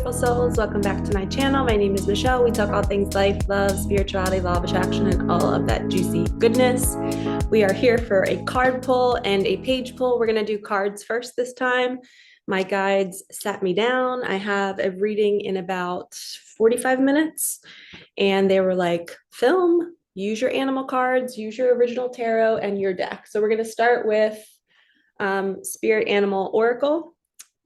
beautiful souls. Welcome back to my channel. My name is Michelle. We talk all things life, love, spirituality, law of attraction, and all of that juicy goodness. We are here for a card pull and a page pull. We're going to do cards first this time. My guides sat me down. I have a reading in about 45 minutes, and they were like, film, use your animal cards, use your original tarot and your deck. So we're going to start with Spirit Animal Oracle.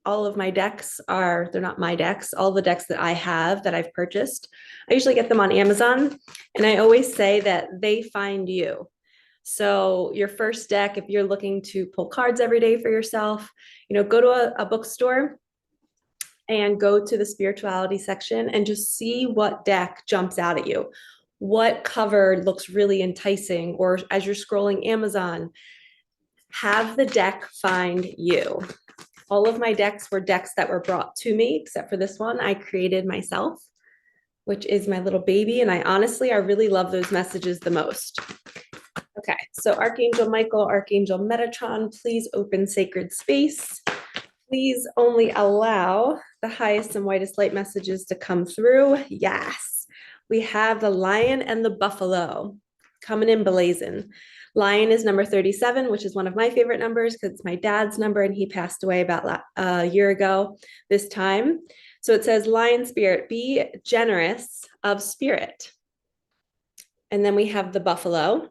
All of my decks they're not my decks, all the decks that I have that I've purchased. I usually get them on Amazon, and I always say that they find you. So your first deck, if you're looking to pull cards every day for yourself, go to a bookstore and go to the spirituality section and just see what deck jumps out at you. What cover looks really enticing, or as you're scrolling Amazon, have the deck find you. All of my decks were decks that were brought to me, except for this one I created myself, which is my little baby. And I really love those messages the most. Okay, so Archangel Michael, Archangel Metatron, please open sacred space. Please only allow the highest and whitest light messages to come through. Yes, we have the lion and the buffalo coming in blazing. Lion is number 37, which is one of my favorite numbers because it's my dad's number, and he passed away about a year ago this time. So it says, lion spirit, be generous of spirit. And then we have the buffalo,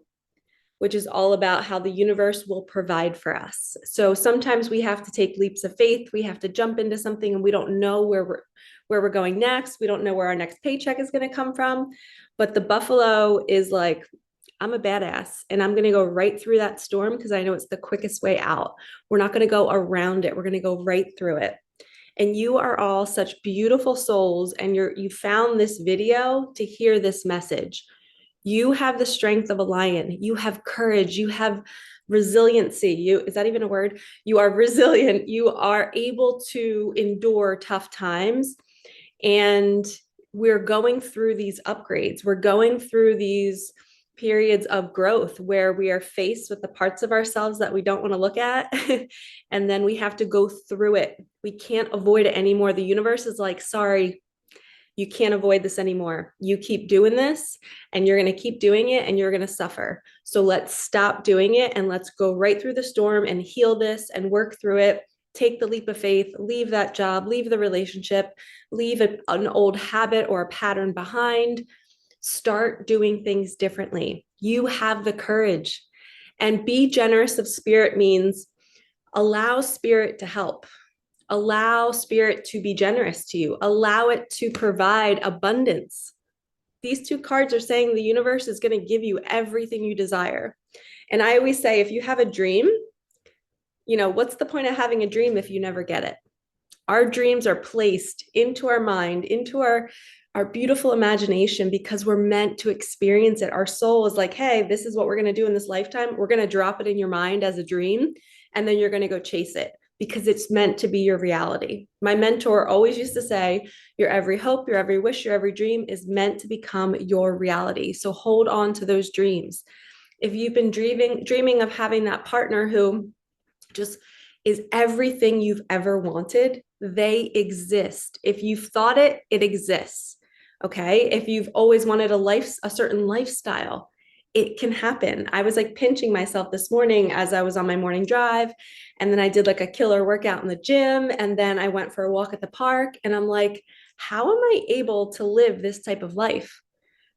which is all about how the universe will provide for us. So sometimes we have to take leaps of faith. We have to jump into something and we don't know where we're going next. We don't know where our next paycheck is going to come from. But the buffalo is like, I'm a badass and I'm going to go right through that storm because I know it's the quickest way out. We're not going to go around it. We're going to go right through it. And you are all such beautiful souls, and you found this video to hear this message. You have the strength of a lion. You have courage. You have resiliency. Is that even a word? You are resilient. You are able to endure tough times. And we're going through these upgrades. We're going through these periods of growth where we are faced with the parts of ourselves that we don't want to look at. And then we have to go through it. We can't avoid it anymore. The universe is like, sorry, you can't avoid this anymore. You keep doing this and you're going to keep doing it and you're going to suffer. So let's stop doing it and let's go right through the storm and heal this and work through it. Take the leap of faith, leave that job, leave the relationship, leave an old habit or a pattern behind. Start doing things differently. You have the courage. And be generous of spirit means allow spirit to help. Allow spirit to be generous to you. Allow it to provide abundance. These two cards are saying the universe is going to give you everything you desire. And I always say, if you have a dream, what's the point of having a dream if you never get it? Our dreams are placed into our mind, into our beautiful imagination, because we're meant to experience it. Our soul is like, hey, this is what we're going to do in this lifetime. We're going to drop it in your mind as a dream, and then you're going to go chase it because it's meant to be your reality. My mentor always used to say, your every hope, your every wish, your every dream is meant to become your reality. So hold on to those dreams. If you've been dreaming of having that partner who just is everything you've ever wanted, they exist. If you've thought it, it exists. Okay. If you've always wanted a certain lifestyle, it can happen. I was like pinching myself this morning as I was on my morning drive. And then I did like a killer workout in the gym. And then I went for a walk at the park. And I'm like, how am I able to live this type of life?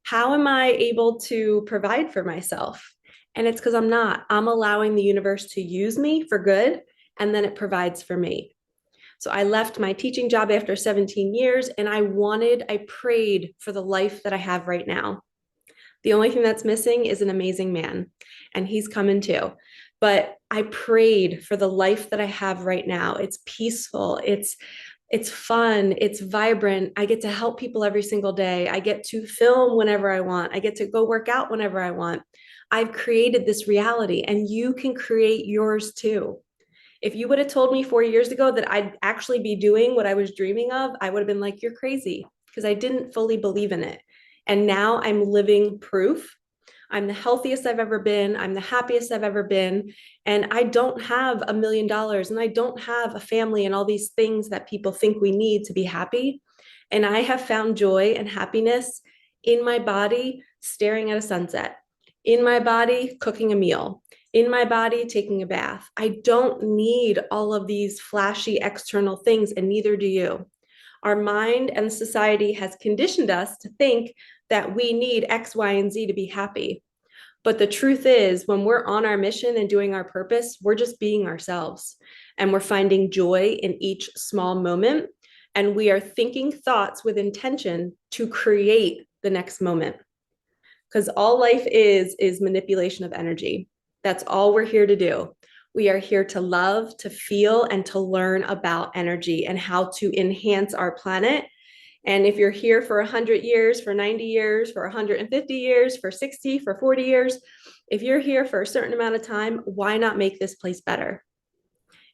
How am I able to provide for myself? And it's because I'm allowing the universe to use me for good. And then it provides for me. So I left my teaching job after 17 years, and I prayed for the life that I have right now. The only thing that's missing is an amazing man, and he's coming too. But I prayed for the life that I have right now. It's peaceful. It's fun. It's vibrant. I get to help people every single day. I get to film whenever I want. I get to go work out whenever I want. I've created this reality, and you can create yours too. If you would have told me 4 years ago that I'd actually be doing what I was dreaming of, I would have been like, you're crazy, because I didn't fully believe in it. And now I'm living proof. I'm the healthiest I've ever been. I'm the happiest I've ever been. And I don't have $1 million, and I don't have a family and all these things that people think we need to be happy. And I have found joy and happiness in my body staring at a sunset, in my body cooking a meal, in my body taking a bath. I don't need all of these flashy external things, and neither do you. Our mind and society has conditioned us to think that we need X, Y, and Z to be happy. But the truth is, when we're on our mission and doing our purpose, we're just being ourselves and we're finding joy in each small moment. And we are thinking thoughts with intention to create the next moment. Because all life is manipulation of energy. That's all we're here to do. We are here to love, to feel, and to learn about energy and how to enhance our planet. And if you're here for 100 years, for 90 years, for 150 years, for 60, for 40 years, if you're here for a certain amount of time, why not make this place better?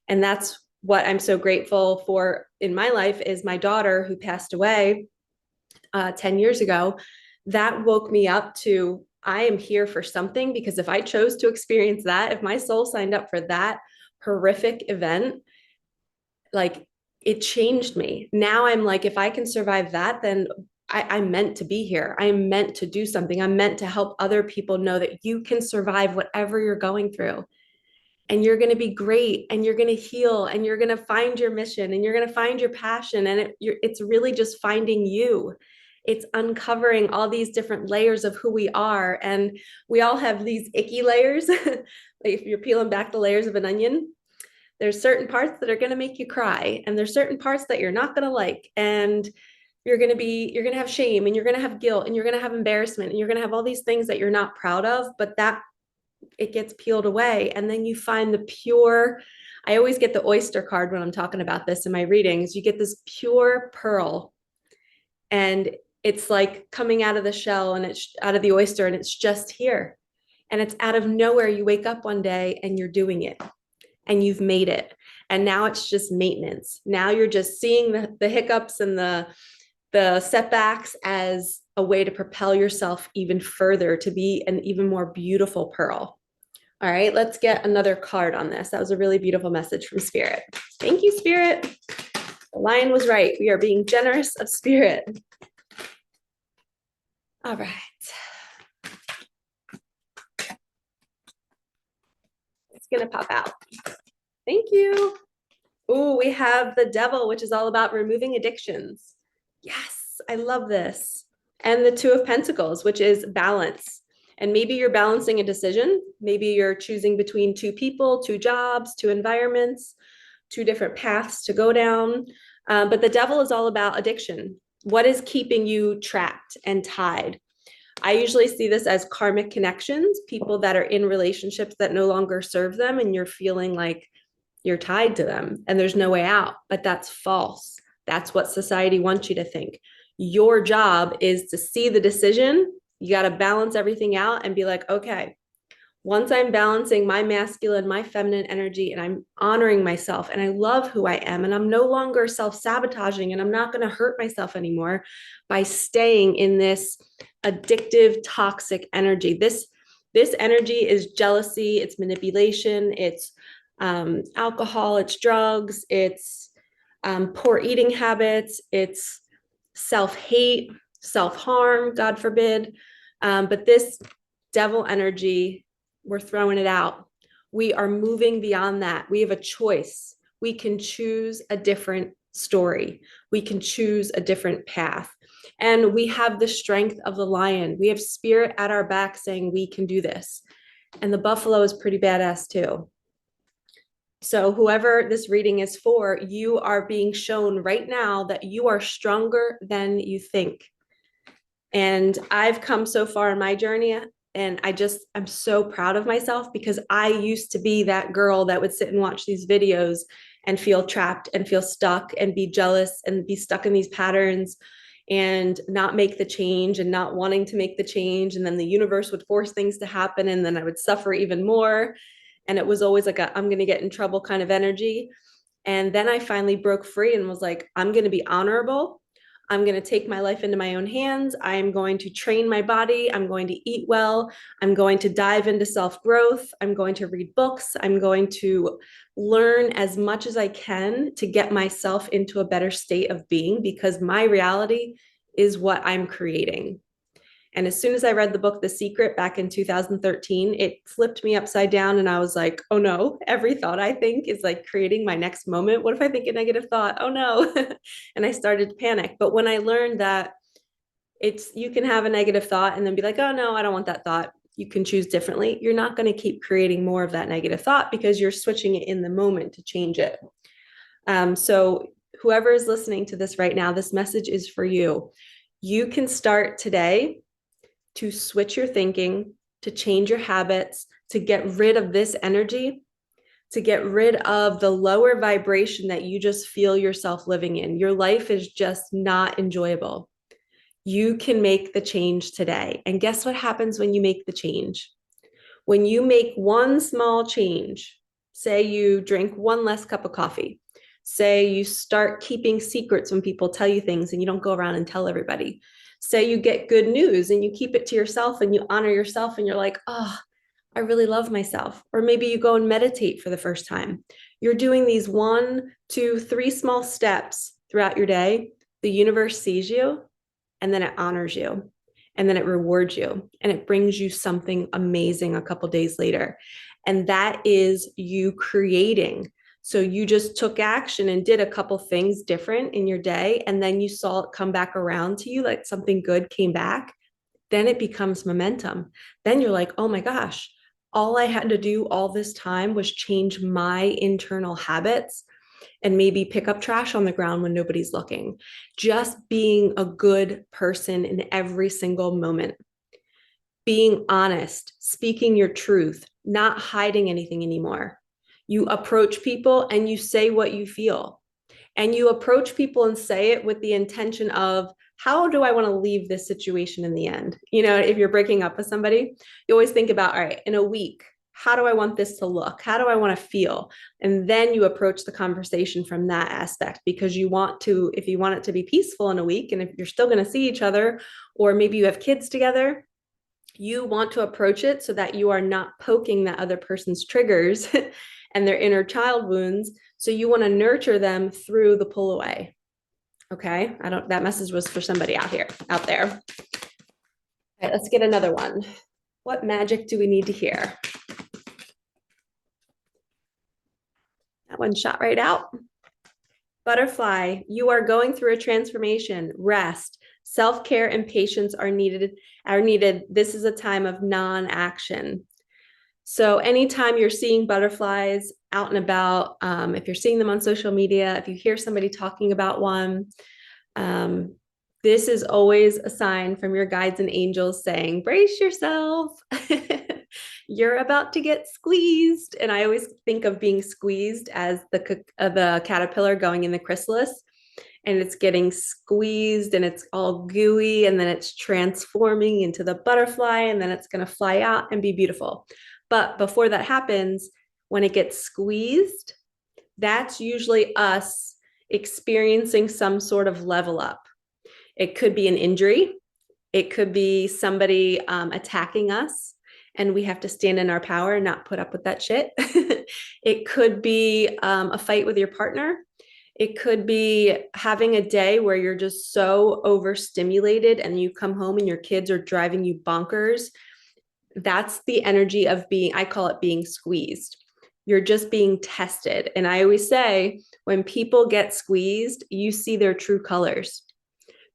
And that's what I'm so grateful for in my life is my daughter who passed away 10 years ago. That woke me up to, I am here for something, because if I chose to experience that, if my soul signed up for that horrific event, like it changed me. Now I'm like, if I can survive that, then I'm meant to be here. I'm meant to do something. I'm meant to help other people know that you can survive whatever you're going through. And you're going to be great, and you're going to heal, and you're going to find your mission, and you're going to find your passion. And it's really just finding you. It's uncovering all these different layers of who we are. And we all have these icky layers. Like if you're peeling back the layers of an onion, there's certain parts that are going to make you cry, and there's certain parts that you're not going to like, and you're going to have shame, and you're going to have guilt, and you're going to have embarrassment, and you're going to have all these things that you're not proud of, but that it gets peeled away. And then you find the pure, I always get the oyster card when I'm talking about this in my readings. You get this pure pearl, and it's like coming out of the shell, and it's out of the oyster, and it's just here, and it's out of nowhere. You wake up one day and you're doing it, and you've made it. And now it's just maintenance. Now you're just seeing the hiccups and the setbacks as a way to propel yourself even further to be an even more beautiful pearl. All right, let's get another card on this. That was a really beautiful message from Spirit. Thank you, Spirit. The lion was right. We are being generous of spirit. All right. It's going to pop out. Thank you. Oh, we have the Devil, which is all about removing addictions. Yes, I love this. And the Two of Pentacles, which is balance. And maybe you're balancing a decision. Maybe you're choosing between two people, two jobs, two environments, two different paths to go down. But the Devil is all about addiction. What is keeping you trapped and tied? I usually see this as karmic connections, people that are in relationships that no longer serve them, and you're feeling like you're tied to them and there's no way out. But that's false. That's what society wants you to think. Your job is to see the decision. You got to balance everything out and be like, okay, once I'm balancing my masculine, my feminine energy, and I'm honoring myself, and I love who I am, and I'm no longer self-sabotaging, and I'm not going to hurt myself anymore by staying in this addictive, toxic energy. This energy is jealousy, it's manipulation, it's alcohol, it's drugs, it's poor eating habits, it's self-hate, self-harm, God forbid. But this devil energy, we're throwing it out. We are moving beyond that. We have a choice. We can choose a different story. We can choose a different path. And we have the strength of the lion. We have spirit at our back saying we can do this. And the buffalo is pretty badass too. So whoever this reading is for, you are being shown right now that you are stronger than you think. And I've come so far in my journey, and I'm so proud of myself, because I used to be that girl that would sit and watch these videos and feel trapped and feel stuck and be jealous and be stuck in these patterns and not make the change and not wanting to make the change. And then the universe would force things to happen, and then I would suffer even more. And it was always like I'm going to get in trouble kind of energy. And then I finally broke free and was like, I'm going to be honorable. I'm going to take my life into my own hands. I'm going to train my body. I'm going to eat well. I'm going to dive into self-growth. I'm going to read books. I'm going to learn as much as I can to get myself into a better state of being, because my reality is what I'm creating. And as soon as I read the book, The Secret, back in 2013, it flipped me upside down. And I was like, oh no, every thought I think is like creating my next moment. What if I think a negative thought? Oh no. And I started to panic. But when I learned that you can have a negative thought and then be like, oh no, I don't want that thought. You can choose differently. You're not going to keep creating more of that negative thought because you're switching it in the moment to change it. So whoever is listening to this right now, this message is for you. You can start today to switch your thinking, to change your habits, to get rid of this energy, to get rid of the lower vibration that you just feel yourself living in. Your life is just not enjoyable. You can make the change today. And guess what happens when you make the change? When you make one small change, say you drink one less cup of coffee, say you start keeping secrets when people tell you things and you don't go around and tell everybody. Say you get good news and you keep it to yourself and you honor yourself and you're like, oh, I really love myself. Or maybe you go and meditate for the first time. You're doing these 1, 2, 3 small steps throughout your day. The universe sees you and then it honors you and then it rewards you and it brings you something amazing a couple days later. And that is you creating. So you just took action and did a couple things different in your day, and then you saw it come back around to you, like something good came back. Then it becomes momentum. Then you're like, oh my gosh, all I had to do all this time was change my internal habits and maybe pick up trash on the ground when nobody's looking. Just being a good person in every single moment. Being honest, speaking your truth, not hiding anything anymore. You approach people and you say what you feel. And you approach people and say it with the intention of, how do I want to leave this situation in the end? You know, if you're breaking up with somebody, you always think about, all right, in a week, how do I want this to look? How do I want to feel? And then you approach the conversation from that aspect, because you want to, if you want it to be peaceful in a week, and if you're still going to see each other, or maybe you have kids together, you want to approach it so that you are not poking that other person's triggers and their inner child wounds. So you want to nurture them through the pull away. Okay. That message was for somebody out there. All right, let's get another one. What magic do we need to hear? That one shot right out. Butterfly, you are going through a transformation. Rest, self-care, and patience are needed. This is a time of non-action. So anytime you're seeing butterflies out and about, if you're seeing them on social media, if you hear somebody talking about one, this is always a sign from your guides and angels saying, brace yourself. You're about to get squeezed. And I always think of being squeezed as the caterpillar going in the chrysalis, and it's getting squeezed and it's all gooey, and then it's transforming into the butterfly, and then it's going to fly out and be beautiful. But before that happens, when it gets squeezed, that's usually us experiencing some sort of level up. It could be an injury. It could be somebody attacking us, and we have to stand in our power and not put up with that shit. It could be a fight with your partner. It could be having a day where you're just so overstimulated and you come home and your kids are driving you bonkers. That's the energy of being, I call it being squeezed. You're just being tested. And I always say, when people get squeezed, you see their true colors,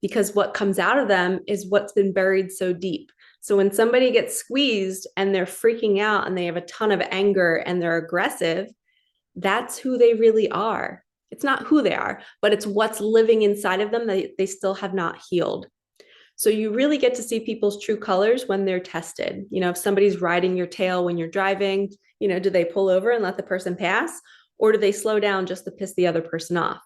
because what comes out of them is what's been buried so deep. So when somebody gets squeezed and they're freaking out and they have a ton of anger and they're aggressive, that's who they really are. It's not who they are, but it's what's living inside of them that they still have not healed. So you really get to see people's true colors when they're tested. You know, if somebody's riding your tail when you're driving, you know, do they pull over and let the person pass, or do they slow down just to piss the other person off?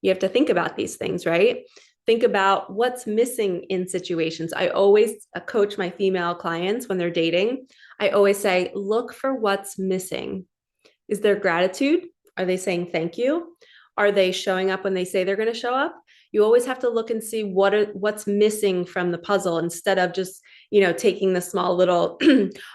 You have to think about these things, right? Think about what's missing in situations. I always coach my female clients when they're dating. I always say, look for what's missing. Is there gratitude? Are they saying thank you? Are they showing up when they say they're going to show up? You always have to look and see what's missing from the puzzle instead of just, taking the small little,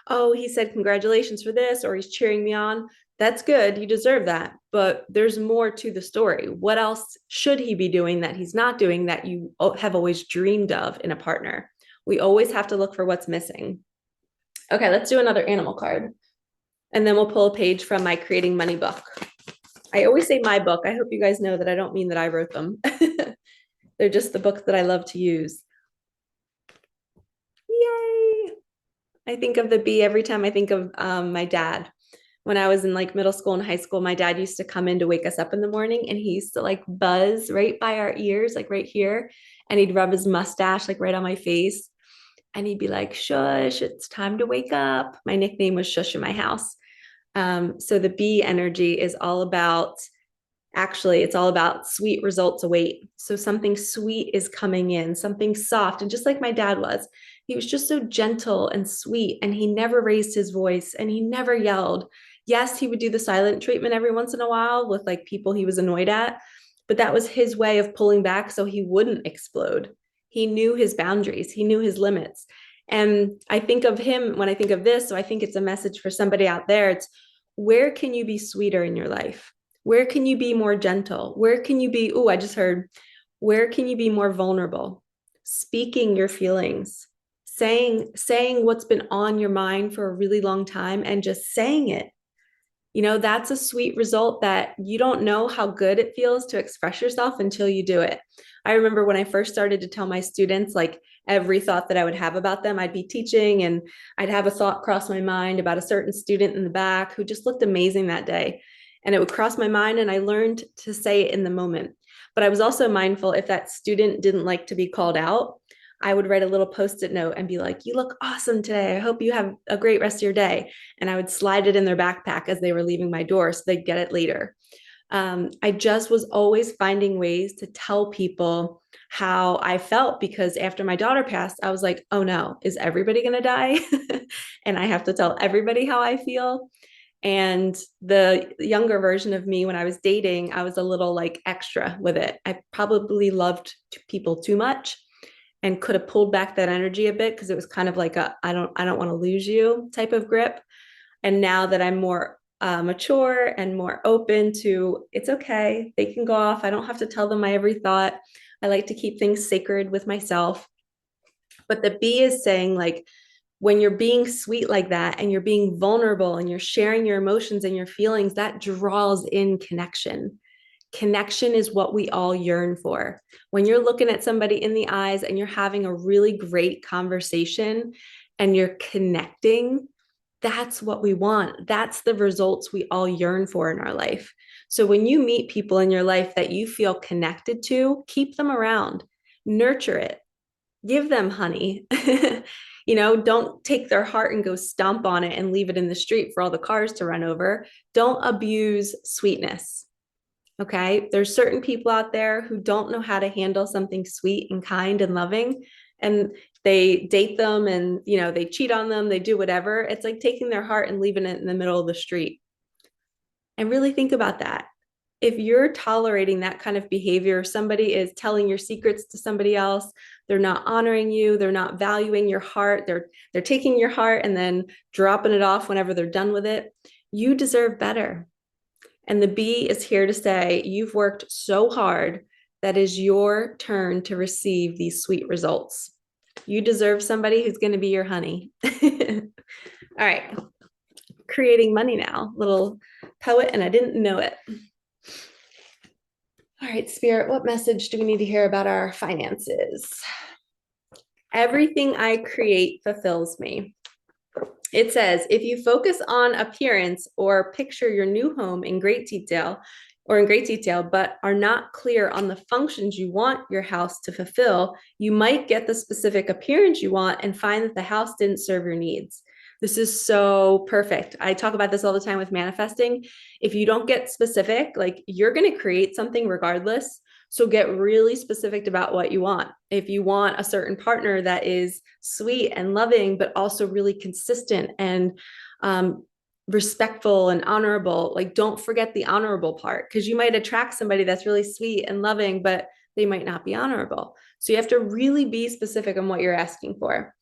oh, he said congratulations for this, or he's cheering me on. That's good. You deserve that. But there's more to the story. What else should he be doing that he's not doing that you have always dreamed of in a partner? We always have to look for what's missing. Okay, let's do another animal card. And then we'll pull a page from my Creating Money book. I always say my book. I hope you guys know that I don't mean that I wrote them. They're just the books that I love to use. Yay! I think of the bee every time I think of my dad. When I was in like middle school and high school, my dad used to come in to wake us up in the morning, and he used to like buzz right by our ears, like right here. And he'd rub his mustache like right on my face. And he'd be like, shush, it's time to wake up. My nickname was Shush in my house. So the bee energy is all about, actually, it's all about sweet results await. So something sweet is coming in, something soft. And just like my dad was, he was just so gentle and sweet, and he never raised his voice and he never yelled. Yes, he would do the silent treatment every once in a while with like people he was annoyed at, but that was his way of pulling back so he wouldn't explode. He knew his boundaries, he knew his limits. And I think of him when I think of this, so I think it's a message for somebody out there. It's, where can you be sweeter in your life? Where can you be more gentle? Where can you be, I just heard, where can you be more vulnerable? Speaking your feelings, saying what's been on your mind for a really long time and just saying it. That's a sweet result that you don't know how good it feels to express yourself until you do it. I remember when I first started to tell my students, like every thought that I would have about them, I'd be teaching and I'd have a thought cross my mind about a certain student in the back who just looked amazing that day. And it would cross my mind, and I learned to say it in the moment. But I was also mindful, if that student didn't like to be called out, I would write a little Post-it note and be like, you look awesome today. I hope you have a great rest of your day. And I would slide it in their backpack as they were leaving my door so they'd get it later. I just was always finding ways to tell people how I felt, because after my daughter passed, I was like, oh no, is everybody going to die? And I have to tell everybody how I feel. And the younger version of me, when I was dating, I was a little like extra with it. I probably loved people too much and could have pulled back that energy a bit, because it was kind of like a I don't want to lose you type of grip. And now that I'm more mature and more open to, it's okay, they can go off. I don't have to tell them my every thought. I like to keep things sacred with myself. But the B is saying, like, when you're being sweet like that and you're being vulnerable and you're sharing your emotions and your feelings, that draws in connection. Connection is what we all yearn for. When you're looking at somebody in the eyes and you're having a really great conversation and you're connecting, that's what we want. That's the results we all yearn for in our life. So when you meet people in your life that you feel connected to, keep them around, nurture it, give them honey. Don't take their heart and go stomp on it and leave it in the street for all the cars to run over. Don't abuse sweetness. Okay. There's certain people out there who don't know how to handle something sweet and kind and loving, and they date them and, they cheat on them. They do whatever. It's like taking their heart and leaving it in the middle of the street. And really think about that. If you're tolerating that kind of behavior, somebody is telling your secrets to somebody else, they're not honoring you, they're not valuing your heart, they're taking your heart and then dropping it off whenever they're done with it. You deserve better. And the B is here to say, you've worked so hard, that is your turn to receive these sweet results. You deserve somebody who's going to be your honey. All right. Creating money now. Little poet, and I didn't know it. All right, Spirit, what message do we need to hear about our finances? Everything I create fulfills me. It says, if you focus on appearance or picture your new home in great detail, but are not clear on the functions you want your house to fulfill, you might get the specific appearance you want and find that the house didn't serve your needs. This is so perfect. I talk about this all the time with manifesting. If you don't get specific, like, you're going to create something regardless. So get really specific about what you want. If you want a certain partner that is sweet and loving, but also really consistent and respectful and honorable, like, don't forget the honorable part, because you might attract somebody that's really sweet and loving, but they might not be honorable. So you have to really be specific on what you're asking for.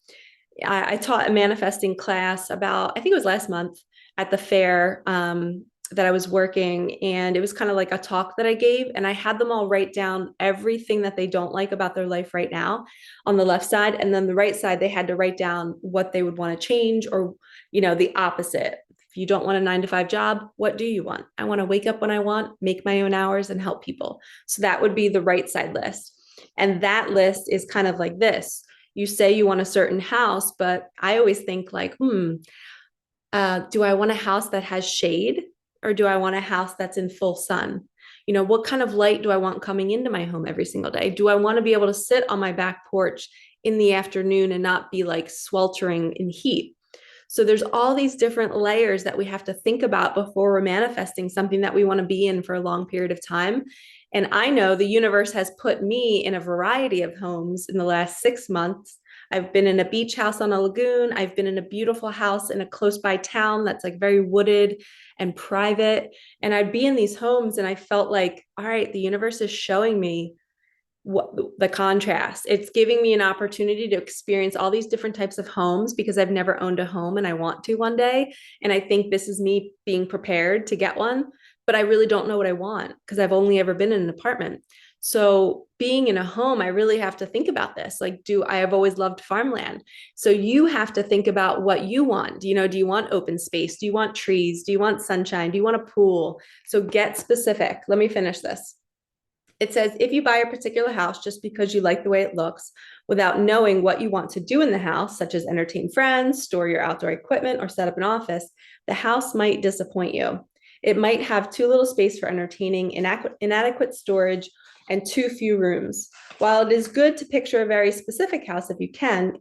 I taught a manifesting class about, I think it was last month at the fair that I was working, and it was kind of like a talk that I gave, and I had them all write down everything that they don't like about their life right now on the left side, and then the right side they had to write down what they would want to change, or the opposite. If you don't want a 9-to-5 job, what do you want? I want to wake up when I want, make my own hours, and help people. So that would be the right side list. And that list is kind of like this. You say you want a certain house, but I always think like, do I want a house that has shade, or do I want a house that's in full sun? What kind of light do I want coming into my home every single day? Do I want to be able to sit on my back porch in the afternoon and not be like sweltering in heat? So there's all these different layers that we have to think about before we're manifesting something that we want to be in for a long period of time. And I know the universe has put me in a variety of homes in the last 6 months. I've been in a beach house on a lagoon. I've been in a beautiful house in a close by town that's like very wooded and private. And I'd be in these homes and I felt like, all right, the universe is showing me what the contrast. It's giving me an opportunity to experience all these different types of homes because I've never owned a home and I want to one day. And I think this is me being prepared to get one, but I really don't know what I want because I've only ever been in an apartment. So being in a home, I really have to think about this. Like, I have always loved farmland. So you have to think about what you want. Do you want open space? Do you want trees? Do you want sunshine? Do you want a pool? So get specific. Let me finish this. It says, if you buy a particular house just because you like the way it looks, without knowing what you want to do in the house, such as entertain friends, store your outdoor equipment, or set up an office, the house might disappoint you. It might have too little space for entertaining, inadequate storage, and too few rooms. While it is good to picture a very specific house if you can,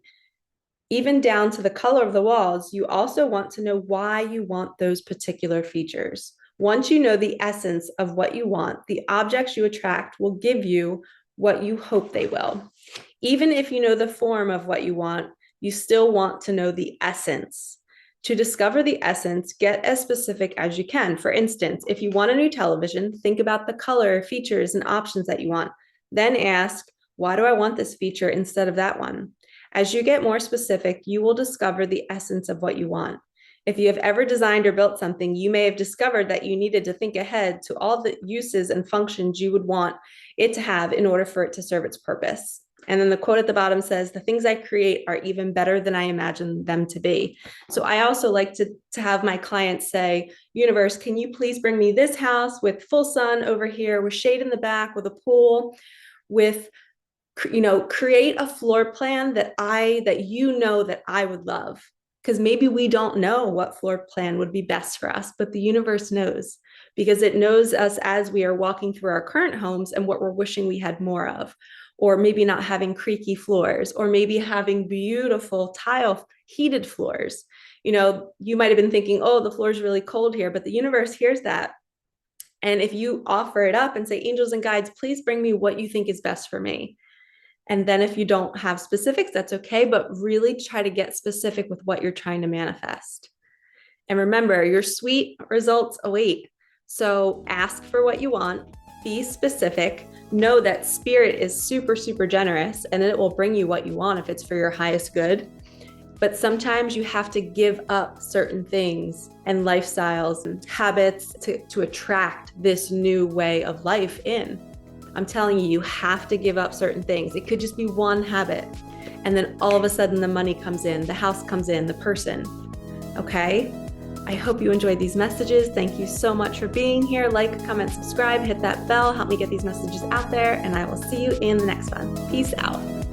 even down to the color of the walls, you also want to know why you want those particular features. Once you know the essence of what you want, the objects you attract will give you what you hope they will. Even if you know the form of what you want, you still want to know the essence. To discover the essence, get as specific as you can. For instance, if you want a new television, think about the color, features, and options that you want. Then ask, why do I want this feature instead of that one? As you get more specific, you will discover the essence of what you want. If you have ever designed or built something, you may have discovered that you needed to think ahead to all the uses and functions you would want it to have in order for it to serve its purpose. And then the quote at the bottom says, the things I create are even better than I imagine them to be. So I also like to have my clients say, universe, can you please bring me this house with full sun over here, with shade in the back, with a pool, with, create a floor plan that I would love. Because maybe we don't know what floor plan would be best for us, but the universe knows, because it knows us as we are walking through our current homes and what we're wishing we had more of, or maybe not having creaky floors, or maybe having beautiful tile heated floors. You might have been thinking, oh, the floor is really cold here, but the universe hears that. And if you offer it up and say, angels and guides, please bring me what you think is best for me. And then if you don't have specifics, that's okay, but really try to get specific with what you're trying to manifest. And remember, your sweet results await. So ask for what you want, be specific, know that spirit is super, super generous, and it will bring you what you want if it's for your highest good. But sometimes you have to give up certain things and lifestyles and habits to attract this new way of life in. I'm telling you, you have to give up certain things. It could just be one habit. And then all of a sudden the money comes in, the house comes in, the person. Okay? I hope you enjoyed these messages. Thank you so much for being here. Like, comment, subscribe, hit that bell, help me get these messages out there, and I will see you in the next one. Peace out.